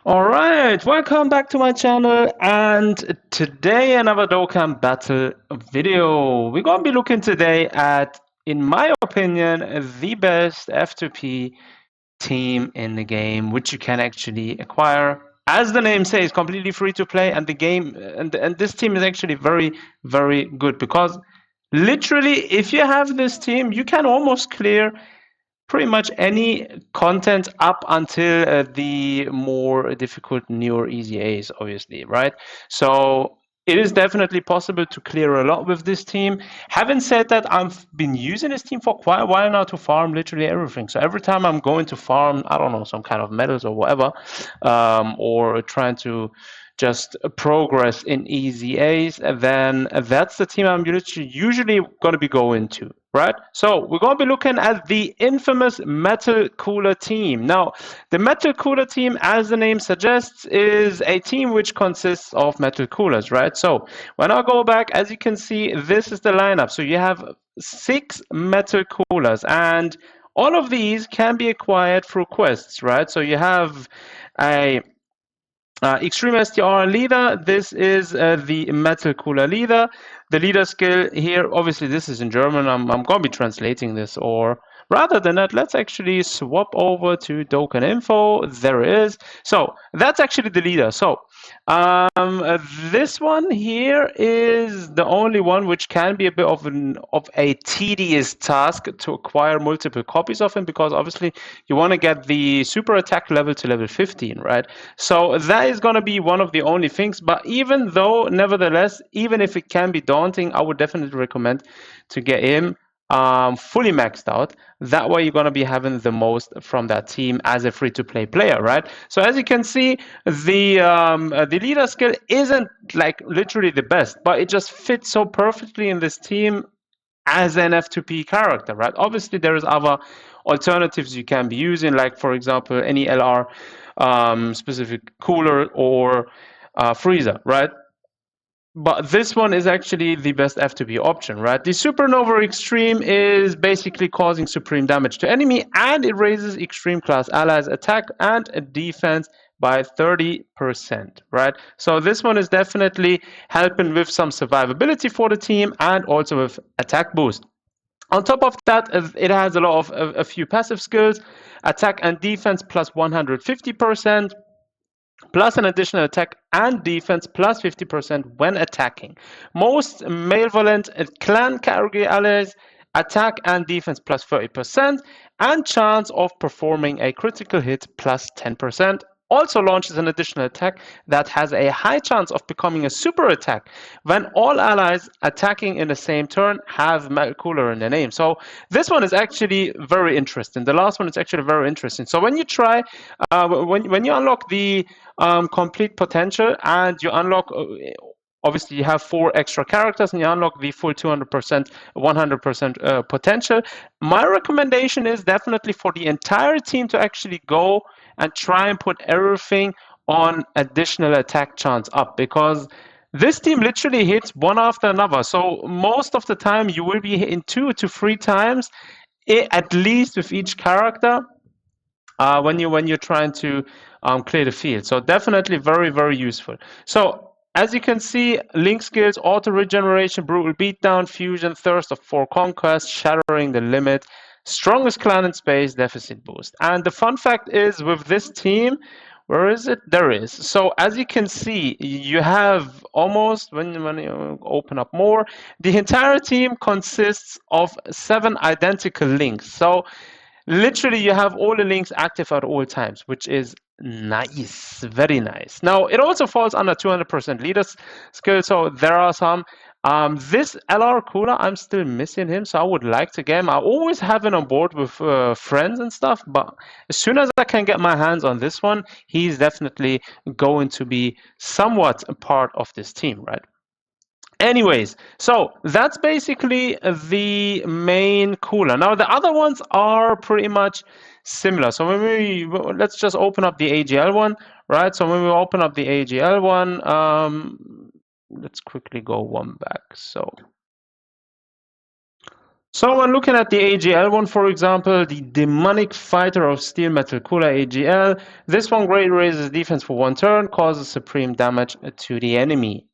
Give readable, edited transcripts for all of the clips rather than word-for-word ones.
All right, welcome back to my channel, and today another Dokkan battle video. We're gonna be looking today at, in my opinion, the best F2P team in the game, which you can actually acquire. As the name says, completely free to play, and the game and this team is actually very, very good because literally, if you have this team, you can almost clear pretty much any content up until the more difficult newer EZAs, obviously, right? So it is definitely possible to clear a lot with this team. Having said that, I've been using this team for quite a while now to farm literally everything. So every time I'm going to farm, I don't know, some kind of medals or whatever, or trying to just progress in EZAs, then that's the team I'm usually going to be going to, right? So we're going to be looking at the infamous Metal Cooler team. Now, the Metal Cooler team, as the name suggests, is a team which consists of metal coolers, right? So when I go back, as you can see, this is the lineup. So you have 6 metal coolers, and all of these can be acquired through quests, right? So you have a Extreme STR leader. This is the Metal Cooler leader. The leader skill here, obviously this is in German. I'm going to be translating this, or rather than that, let's actually swap over to Dokkan info. There it is. So that's actually the leader. So this one here is the only one which can be a bit of a tedious task to acquire multiple copies of him, because obviously you want to get the super attack level to level 15, right? So that is going to be one of the only things. But even though, nevertheless, even if it can be daunting, I would definitely recommend to get him fully maxed out. That way you're going to be having the most from that team as a free-to-play player, right? So as you can see, the leader skill isn't like literally the best, but it just fits so perfectly in this team as an F2P character, right? Obviously there is other alternatives you can be using, like for example any LR specific cooler or freezer, right? But this one is actually the best F2P option, right? The Supernova Extreme is basically causing supreme damage to enemy, and it raises extreme class allies attack and defense by 30%, right? So this one is definitely helping with some survivability for the team and also with attack boost. On top of that, it has a lot of a few passive skills, attack and defense plus 150%, plus an additional attack and defense plus 50% when attacking. Most malevolent clan category allies attack and defense plus 30%, and chance of performing a critical hit plus 10%. Also launches an additional attack that has a high chance of becoming a super attack when all allies attacking in the same turn have Metal Cooler in their name. So this one is actually very interesting. The last one is actually very interesting. So when you try, when you unlock the complete potential, and you unlock obviously you have 4 extra characters and you unlock the full 200%, 100% potential. My recommendation is definitely for the entire team to actually go and try and put everything on additional attack chance up, because this team literally hits one after another. So most of the time you will be hitting 2 to 3 times at least with each character when you're trying to clear the field. So definitely very, very useful. So as you can see, link skills, auto regeneration, brutal beatdown, fusion, thirst of 4 conquest, shattering the limit, strongest clan in space, deficit boost. And the fun fact is, with this team, where is it? There is. So as you can see, you have almost, when you open up more, the entire team consists of 7 identical links. So literally you have all the links active at all times, which is nice, very nice. Now it also falls under 200% leader skill, so there are some. This LR Cooler, I'm still missing him, so I would like to get him. I always have him on board with friends and stuff, but as soon as I can get my hands on this one, he's definitely going to be somewhat a part of this team, right? Anyways, so that's basically the main cooler. Now the other ones are pretty much similar. So let's just open up the AGL one, right? So when we open up the AGL one, let's quickly go one back. So So when looking at the AGL one, for example, the Demonic Fighter of Steel Metal Cooler AGL, this one great raises defense for 1 turn, causes supreme damage to the enemy.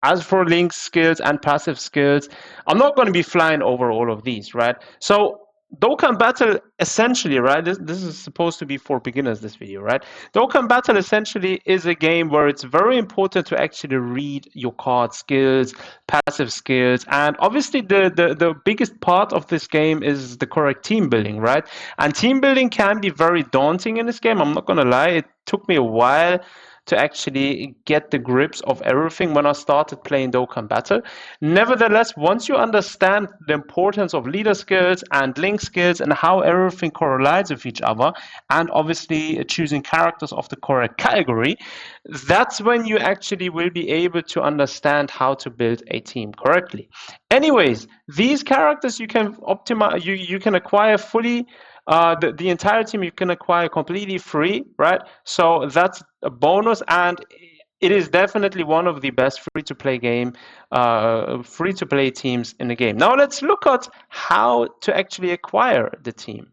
As for Link's skills and passive skills, I'm not going to be flying over all of these, right? So Dokkan Battle essentially, right? This is supposed to be for beginners, this video, right? Dokkan Battle essentially is a game where it's very important to actually read your card skills, passive skills, and obviously the biggest part of this game is the correct team building, right? And team building can be very daunting in this game. I'm not going to lie. It took me a while to actually get the grips of everything when I started playing Dokkan Battle. Nevertheless, once you understand the importance of leader skills and link skills and how everything correlates with each other, and obviously choosing characters of the correct category, that's when you actually will be able to understand how to build a team correctly. Anyways, these characters you can optimize, you can acquire fully. The entire team you can acquire completely free, right? So that's a bonus, and it is definitely one of the best free-to-play free-to-play teams in the game. Now let's look at how to actually acquire the team.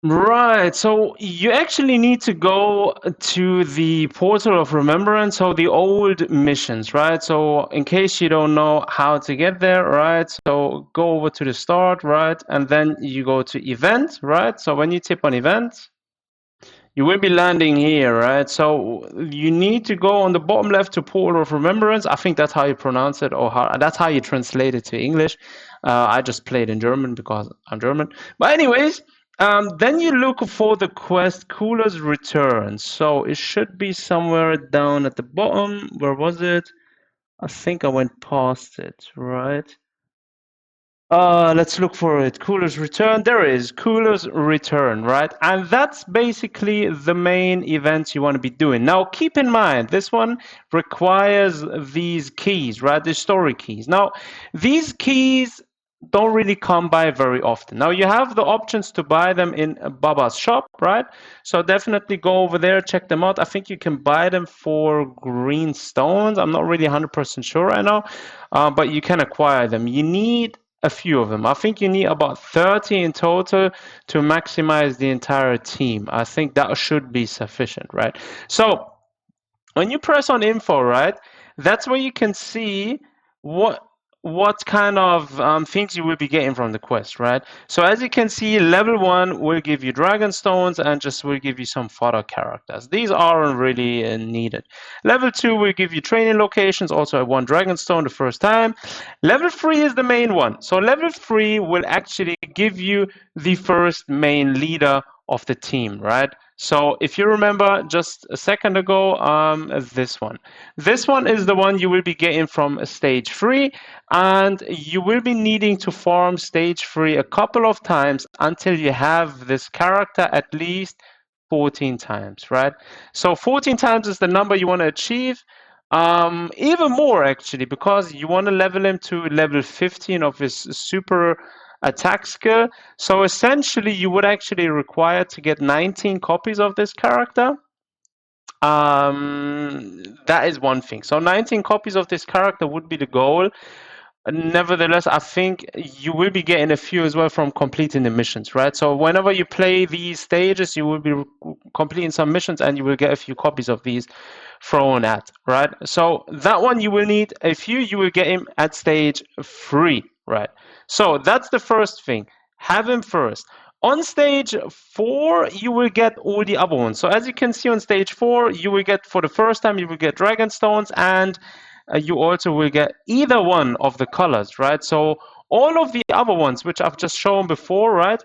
Right, so you actually need to go to the portal of remembrance, so the old missions, right? So in case you don't know how to get there, right? So go over to the start, right? And then you go to event, right? So when you tap on event, you will be landing here, right? So you need to go on the bottom left to Portal of Remembrance. I think that's how you pronounce it, or that's how you translate it to English. I just played in German because I'm German. But anyways, then you look for the quest Cooler's Return. So it should be somewhere down at the bottom. Where was it? I think I went past it, right? Let's look for it. Cooler's Return. There it is. Cooler's Return, right? And that's basically the main events you want to be doing. Now, keep in mind, this one requires these keys, right? The story keys. Now, these keys don't really come by very often. Now, you have the options to buy them in Baba's shop, right? So definitely go over there, check them out. I think you can buy them for green stones. I'm not really 100% sure right now, but you can acquire them. You need a few of them. I think you need about 30 in total to maximize the entire team. I think that should be sufficient, right? So when you press on info, right, that's where you can see what kind of things you will be getting from the quest, right? So as you can see, level 1 will give you dragon stones and just will give you some fodder characters. These aren't really needed. Level 2 will give you training locations, also at 1 dragon stone the first time. Level 3 is the main one. So level 3 will actually give you the first main leader of the team, right? So if you remember just a second ago, this one. This one is the one you will be getting from stage 3, and you will be needing to farm stage 3 a couple of times until you have this character at least 14 times, right? So 14 times is the number you want to achieve. Even more actually, because you want to level him to level 15 of his super attack skill. So essentially you would actually require to get 19 copies of this character. That is one thing. So 19 copies of this character would be the goal. Nevertheless, I think you will be getting a few as well from completing the missions, right? So whenever you play these stages, you will be completing some missions and you will get a few copies of these thrown at, right? So that one you will need a few, you will get him at stage 3, right? So that's the first thing. Have him first. On stage 4, you will get all the other ones. So as you can see on stage 4, you will get, for the first time, you will get dragon stones, and you also will get either one of the colors, right? So all of the other ones, which I've just shown before, right?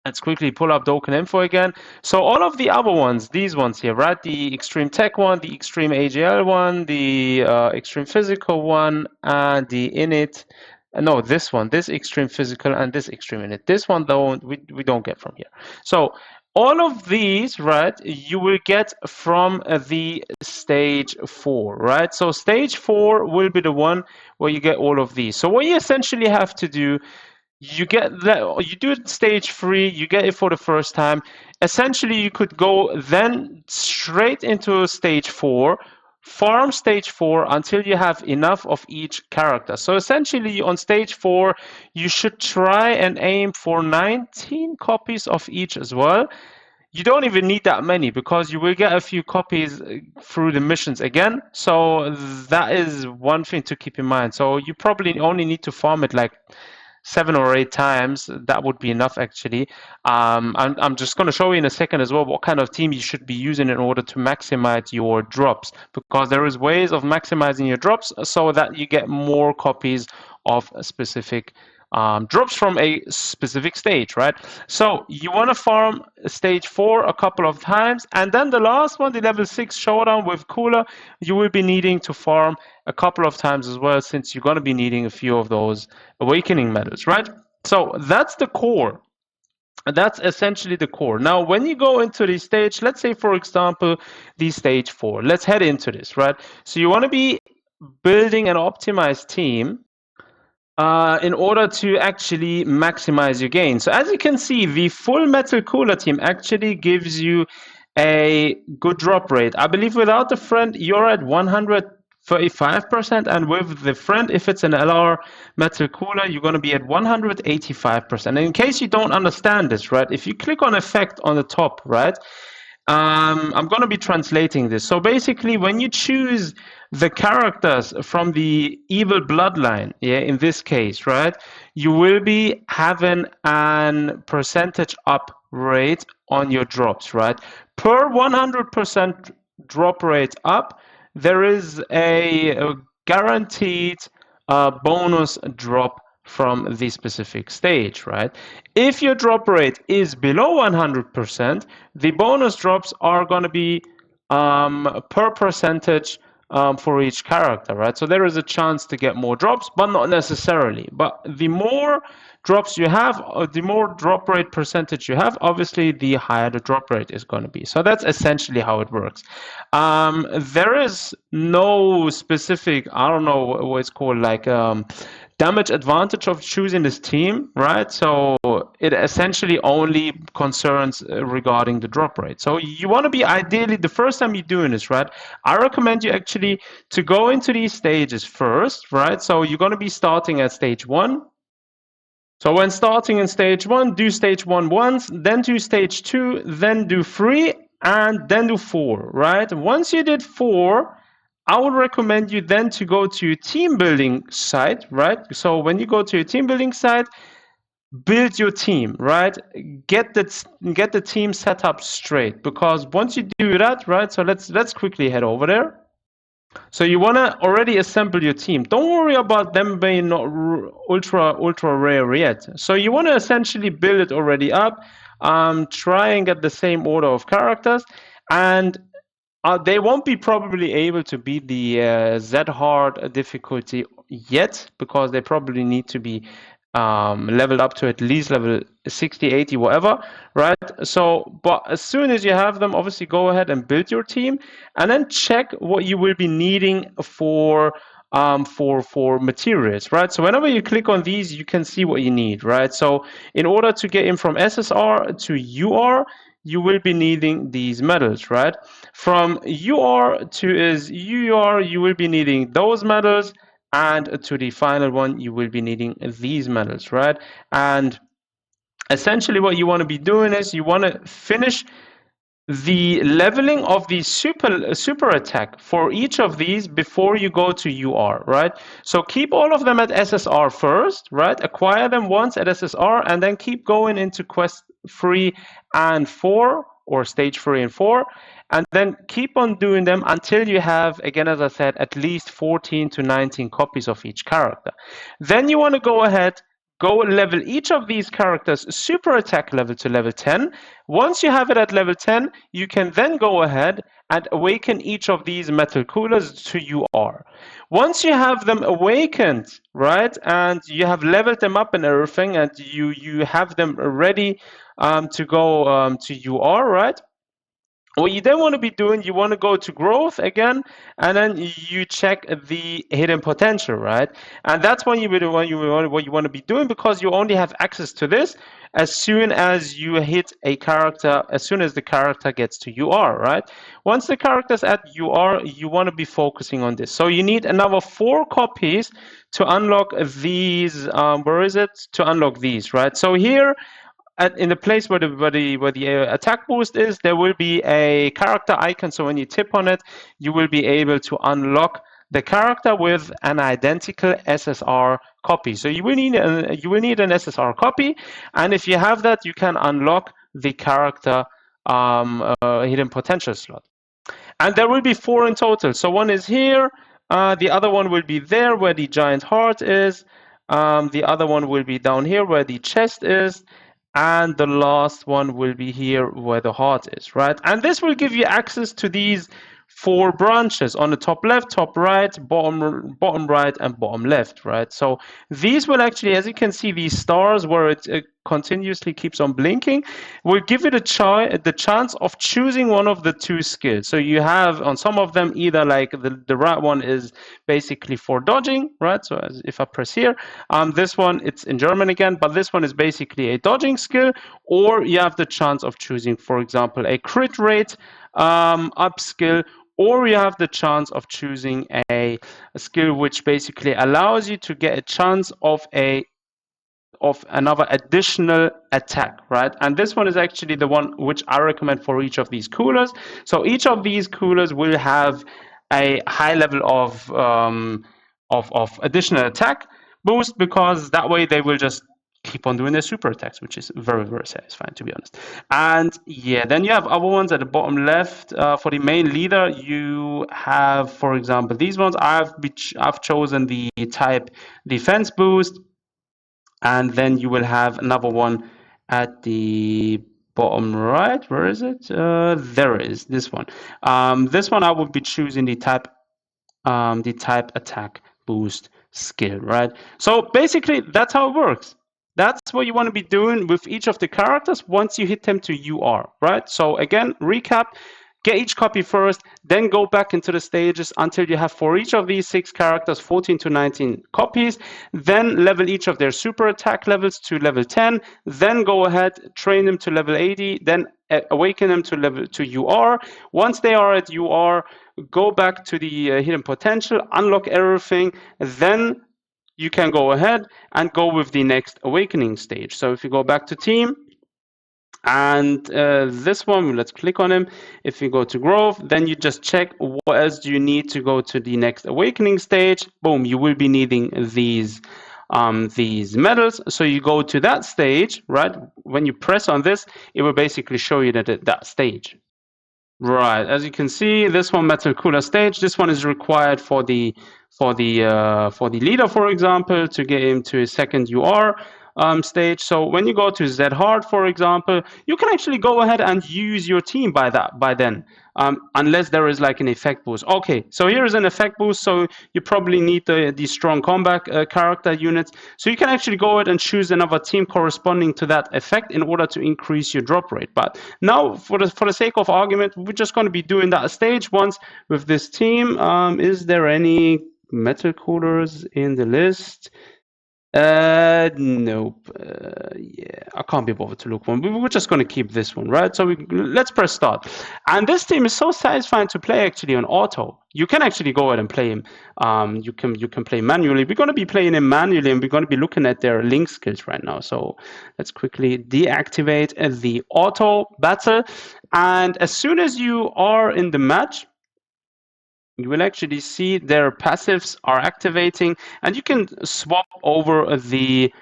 Let's quickly pull up Dokkan info again. So all of the other ones, these ones here, right? The Extreme Tech one, the Extreme AGL one, the Extreme Physical one, and the Init. No, this one, this Extreme Physical and this Extreme Init. This one, though, we don't get from here. So all of these, right, you will get from the stage 4, right? So stage 4 will be the one where you get all of these. So what you essentially have to do, you get that, you do it stage 3, you get it for the first time. Essentially, you could go then straight into stage 4, farm stage 4 until you have enough of each character. So essentially on stage 4, you should try and aim for 19 copies of each as well. You don't even need that many because you will get a few copies through the missions again. So that is one thing to keep in mind. So you probably only need to farm it like 7 or 8 times. That would be enough actually. I'm just going to show you in a second as well what kind of team you should be using in order to maximize your drops, because there is ways of maximizing your drops so that you get more copies of a specific drops from a specific stage, right? So you want to farm stage 4 a couple of times, and then the last one, the level 6 showdown with Cooler, you will be needing to farm a couple of times as well, since you're going to be needing a few of those awakening medals, right? So that's the core. That's essentially the core. Now, when you go into the stage, let's say, for example, the stage 4, let's head into this, right? So you want to be building an optimized team in order to actually maximize your gain. So as you can see, the full metal cooler team actually gives you a good drop rate. I believe without the friend, you're at 135%, and with the friend, if it's an LR metal cooler, you're going to be at 185%. And in case you don't understand this, right, if you click on effect on the top, right, I'm going to be translating this. So basically, when you choose the characters from the evil bloodline, yeah, in this case, right, you will be having an percentage up rate on your drops, right? Per 100% drop rate up, there is a guaranteed bonus drop from the specific stage, right? If your drop rate is below 100%, the bonus drops are going to be per percentage for each character, right? So there is a chance to get more drops, but not necessarily. But the more drops you have, the more drop rate percentage you have, obviously the higher the drop rate is going to be. So that's essentially how it works. There is no specific, I don't know what it's called, like damage advantage of choosing this team, right? So it essentially only concerns regarding the drop rate. So you want to be ideally, the first time you're doing this, right, I recommend you actually to go into these stages first, right? So you're going to be starting at stage 1. So when starting in stage 1, do stage 1 once, then do stage 2, then do 3, and then do 4, right? Once you did 4, I would recommend you then to go to your team building site, right? So when you go to your team building site, build your team, right? Get the team set up straight, because once you do that, right? So let's quickly head over there. So you want to already assemble your team. Don't worry about them being not ultra rare yet. So you want to essentially build it already up, try and get the same order of characters, and they won't be probably able to beat the Z hard difficulty yet, because they probably need to be leveled up to at least level 60, 80, whatever, right? So, but as soon as you have them, obviously go ahead and build your team, and then check what you will be needing for materials, right? So whenever you click on these, you can see what you need, right? So in order to get in from SSR to UR, you will be needing these medals, right? From UR to UR, you will be needing those medals, and to the final one, you will be needing these medals, right? And essentially what you want to be doing is you want to finish the leveling of the super attack for each of these before you go to UR, right? So keep all of them at SSR first, right? Acquire them once at SSR, and then keep going into quest 3 and 4, or stage 3 and 4, and then keep on doing them until you have, again, as I said, at least 14 to 19 copies of each character. Then you want to go ahead, go level each of these characters super attack level to level 10. Once you have it at level 10, you can then go ahead and awaken each of these metal coolers to UR. Once you have them awakened, right, and you have leveled them up and everything, and you have them ready to go to UR, right? What you then want to be doing, you want to go to growth again, and then you check the hidden potential, right? And that's what you want to be doing, because you only have access to this as soon as you hit a character, as soon as the character gets to UR, right? Once the character's at UR, you want to be focusing on this. So you need another 4 copies to unlock these. Where is it? To unlock these, right? So here, in the place where the attack boost is, there will be a character icon. So when you tip on it, you will be able to unlock the character with an identical SSR copy. So you will need an SSR copy, and if you have that, you can unlock the character hidden potential slot. And there will be 4 in total. So one is here, the other one will be there where the giant heart is, the other one will be down here where the chest is, and the last one will be here where the heart is, right? And this will give you access to these 4 branches on the top left, top right, bottom right, and bottom left, right? So these will actually, as you can see, these stars where it continuously keeps on blinking, will give you the chance of choosing one of the 2 skills. So you have on some of them either like the right one is basically for dodging, right? So if I press here, this one, it's in German again, but this one is basically a dodging skill, or you have the chance of choosing, for example, a crit rate up skill, or you have the chance of choosing a skill which basically allows you to get a chance of another additional attack, right? And this one is actually the one which I recommend for each of these coolers. So each of these coolers will have a high level of additional attack boost, because that way they will just keep on doing their super attacks, which is very, very satisfying, to be honest. And yeah, then you have other ones at the bottom left. For the main leader, you have, for example, these ones. I've chosen the type defense boost, and then you will have another one at the bottom right. Where is it? There it is, this one. This one I would be choosing the type attack boost skill, right? So basically that's how it works. That's what you want to be doing with each of the characters once you hit them to UR, right? So again, recap. Get each copy first, then go back into the stages until you have, for each of these 6 characters, 14 to 19 copies. Then level each of their super attack levels to level 10. Then go ahead, train them to level 80. Then awaken them to UR. Once they are at UR, go back to the hidden potential, unlock everything. Then you can go ahead and go with the next awakening stage. So if you go back to team, and this one, let's click on him. If you go to growth, then you just check what else do you need to go to the next awakening stage. Boom, you will be needing these medals. So you go to that stage, right? When you press on this, it will basically show you that stage. Right, as you can see, this one, metal cooler stage, this one is required for the leader, for example, to get him to his second UR stage. So when you go to Z hard, for example, you can actually go ahead and use your team by then, unless there is like an effect boost. Okay, so here is an effect boost. So you probably need the strong combat character units. So you can actually go ahead and choose another team corresponding to that effect in order to increase your drop rate. But now, for the sake of argument, we're just going to be doing that stage once with this team. Is there any metal coolers in the list? Nope. Yeah, I can't be bothered to look one. We're just going to keep this one, right? So let's press start. And this team is so satisfying to play actually on auto. You can actually go ahead and play him. You can play manually. We're going to be playing him manually, and we're going to be looking at their link skills right now. So let's quickly deactivate the auto battle. And as soon as you are in the match, you will actually see their passives are activating, and you can swap over the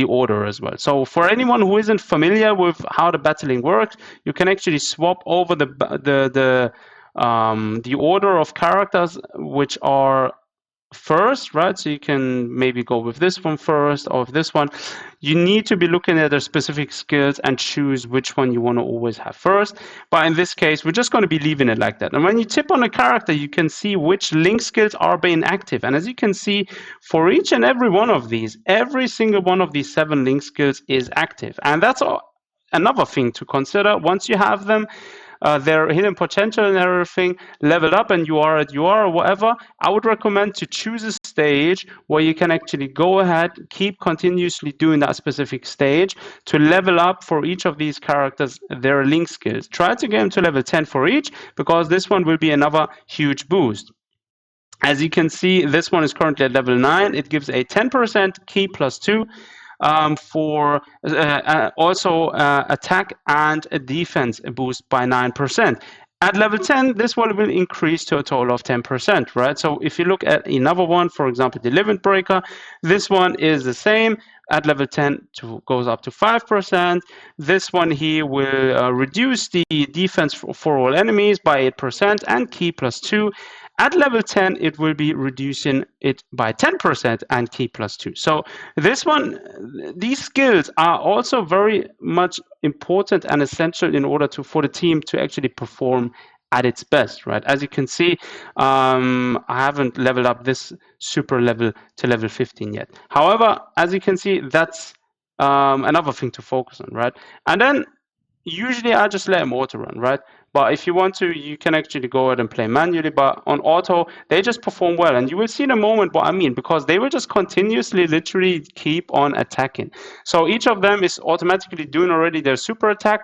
order as well. So for anyone who isn't familiar with how the battling works, you can actually swap over the order of characters which are first, right? So you can maybe go with this one first or with this one. You need to be looking at their specific skills and choose which one you want to always have first. But in this case, we're just going to be leaving it like that. And when you tip on a character, you can see which link skills are being active. And as you can see, for each and every one of these, every single one of these 7 link skills is active. And that's another thing to consider. Once you have them, their hidden potential and everything, leveled up, and you are at or whatever, I would recommend to choose a stage where you can actually go ahead, keep continuously doing that specific stage to level up for each of these characters their link skills. Try to get them to level 10 for each, because this one will be another huge boost. As you can see, this one is currently at level 9. It gives a 10% key plus 2 for also attack and defense boost by 9%. At level 10, this one will increase to a total of 10%, right? So if you look at another one, for example, the Limit Breaker, this one is the same. At level 10, goes up to 5%. This one here will reduce the defense for all enemies by 8% and key plus 2. At level 10, it will be reducing it by 10% and key plus 2. So this one, these skills are also very much important and essential in order for the team to actually perform at its best, right? As you can see, I haven't leveled up this super level to level 15 yet. However, as you can see, that's another thing to focus on, right? And then usually I just let them auto run, right? But if you want to, you can actually go ahead and play manually. But on auto, they just perform well. And you will see in a moment what I mean, because they will just continuously literally keep on attacking. So each of them is automatically doing already their super attack.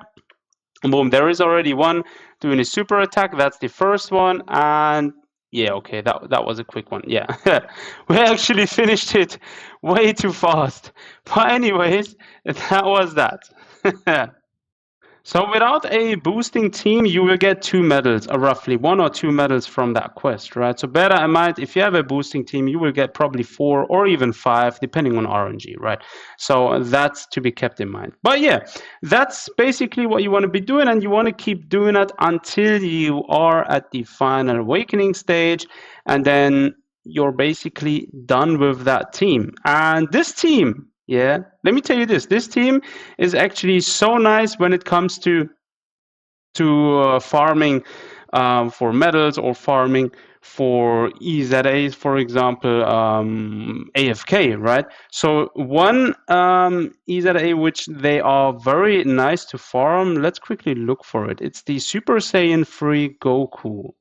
Boom, there is already one doing a super attack. That's the first one. And yeah, okay, that was a quick one. Yeah, we actually finished it way too fast. But anyways, that was that. So without a boosting team, you will get 2 medals, roughly 1 or 2 medals from that quest, right? So bear that in mind, if you have a boosting team, you will get probably 4 or even 5, depending on RNG, right? So that's to be kept in mind. But yeah, that's basically what you want to be doing, and you want to keep doing it until you are at the final awakening stage, and then you're basically done with that team. And this team, yeah, let me tell you this team is actually so nice when it comes to farming for medals or farming for EZAs, for example, AFK, right? So one EZA which they are very nice to farm, let's quickly look for it. It's the Super Saiyan 3 Goku.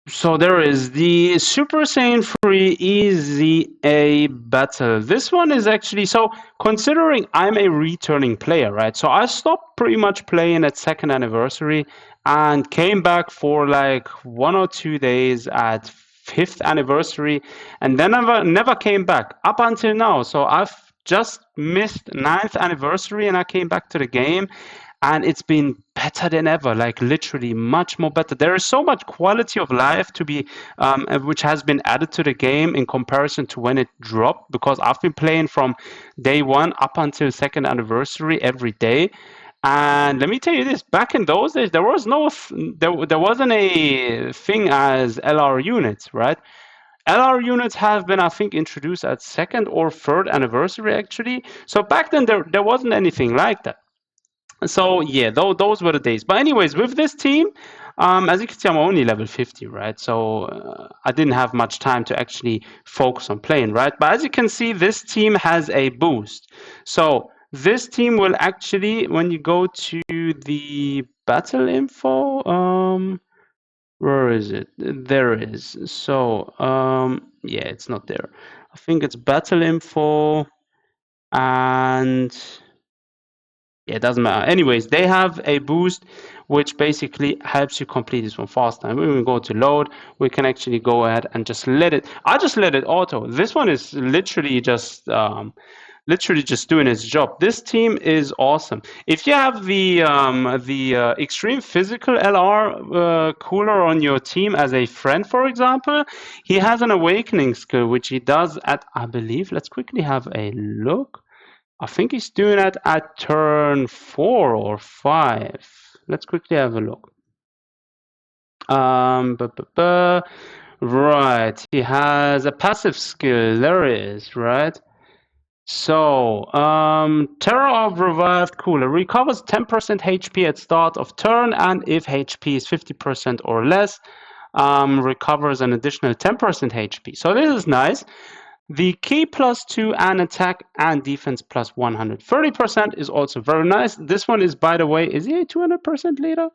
So there is the Super Saiyan 3 EZA battle. This one is actually, so considering I'm a returning player, right? So I stopped pretty much playing at 2nd anniversary and came back for like 1 or 2 days at 5th anniversary, and then I never came back up until now. So I've just missed 9th anniversary and I came back to the game. And it's been better than ever, like literally much more better. There is so much quality of life to be, which has been added to the game in comparison to when it dropped, because I've been playing from day 1 up until 2nd anniversary every day. And let me tell you this, back in those days, there wasn't a thing as LR units, right? LR units have been, I think, introduced at 2nd or 3rd anniversary, actually. So back then, there wasn't anything like that. So yeah, those were the days. But anyways, with this team, as you can see, I'm only level 50, right? So I didn't have much time to actually focus on playing, right? But as you can see, this team has a boost. So this team will actually, when you go to the battle info, where is it? There it is. So yeah, it's not there. I think it's battle info, and yeah, it doesn't matter. Anyways, they have a boost which basically helps you complete this one faster. And when we go to load, we can actually go ahead and just let it. I just let it auto. This one is literally just doing its job. This team is awesome. If you have the extreme physical LR cooler on your team as a friend, for example, he has an awakening skill which he does at, I believe. Let's quickly have a look. I think he's doing that at turn 4 or 5. Let's quickly have a look. Right, he has a passive skill. There it is, right? So, Terror of Revived Cooler recovers 10% HP at start of turn, and if HP is 50% or less, recovers an additional 10% HP. So this is nice. The key +2 and attack and defense plus 130% is also very nice. This one is, by the way, is he a 200% leader?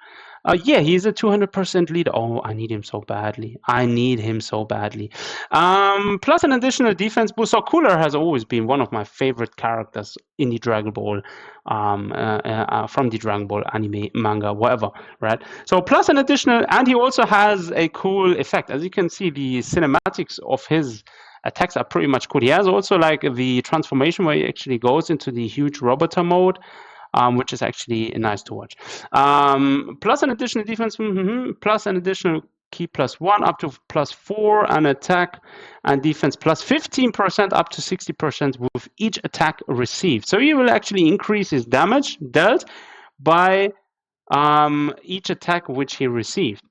Yeah, he's a 200% leader. Oh, I need him so badly. I need him so badly. Plus an additional defense boost. So Cooler has always been one of my favorite characters in the Dragon Ball, from the Dragon Ball anime, manga, whatever, right? So plus an additional, and he also has a cool effect. As you can see, the cinematics of his attacks are pretty much cool. He has also like the transformation where he actually goes into the huge roboter mode, which is actually nice to watch. Plus an additional defense, plus an additional key +1 up to +4, and attack and defense plus 15% up to 60% with each attack received. So he will actually increase his damage dealt by each attack which he received.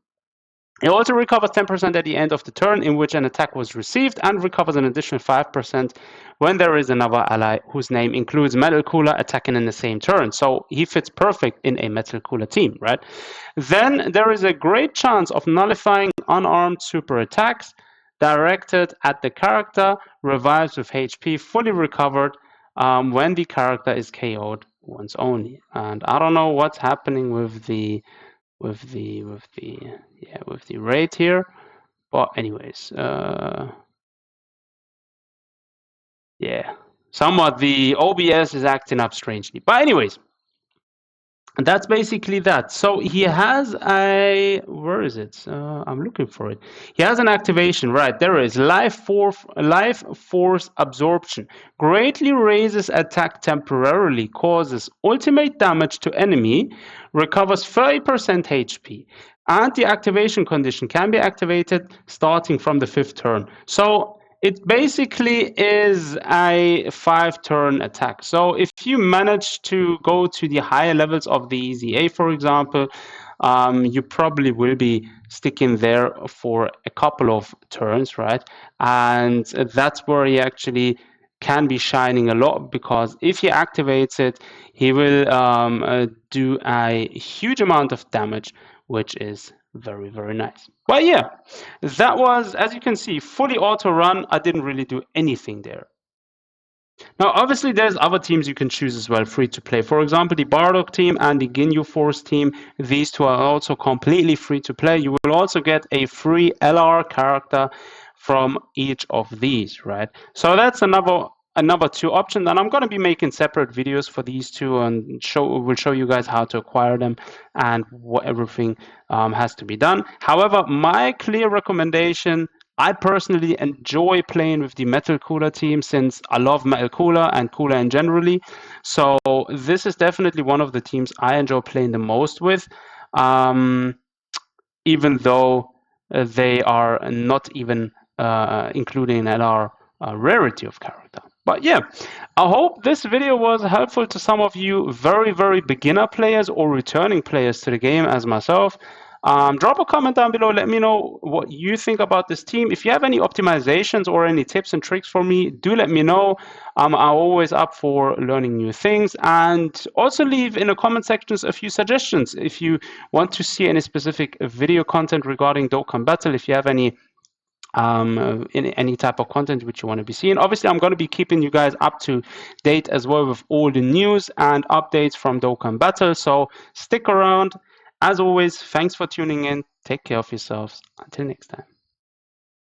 It also recovers 10% at the end of the turn in which an attack was received, and recovers an additional 5% when there is another ally whose name includes Metal Cooler attacking in the same turn. So he fits perfect in a Metal Cooler team, right? Then there is a great chance of nullifying unarmed super attacks directed at the character, revives with HP fully recovered when the character is KO'd once only. And I don't know what's happening with the rate here, but anyways, yeah, somewhat the OBS is acting up strangely, but anyways, that's basically that. So he has a, where is it? I'm looking for it. He has an activation, right? There is life force absorption. Greatly raises attack temporarily, causes ultimate damage to enemy, recovers 30% HP. And the activation condition can be activated starting from the 5th turn. So it basically is a 5-turn attack. So if you manage to go to the higher levels of the EZA, for example, you probably will be sticking there for a couple of turns, right? And that's where he actually can be shining a lot, because if he activates it, he will do a huge amount of damage, which is very, very nice. But yeah, that was, as you can see, fully auto run. I didn't really do anything there. Now, obviously, there's other teams you can choose as well, free to play. For example, the Bardock team and the Ginyu Force team. These two are also completely free to play. You will also get a free LR character from each of these, right? So that's another 2 options, and I'm going to be making separate videos for these two, and will show you guys how to acquire them and what everything has to be done. However, my clear recommendation, I personally enjoy playing with the Metal Cooler team, since I love Metal Cooler and Cooler in generally. So this is definitely one of the teams I enjoy playing the most with, even though they are not even including an LR rarity of character. But yeah, I hope this video was helpful to some of you very, very beginner players or returning players to the game as myself. Drop a comment down below. Let me know what you think about this team. If you have any optimizations or any tips and tricks for me, do let me know. I'm always up for learning new things. And also leave in the comment sections a few suggestions. If you want to see any specific video content regarding Dokkan Battle, if you have any in any type of content which you want to be seeing. Obviously, I'm going to be keeping you guys up to date as well with all the news and updates from Dokkan Battle. So stick around. As always, thanks for tuning in. Take care of yourselves. Until next time.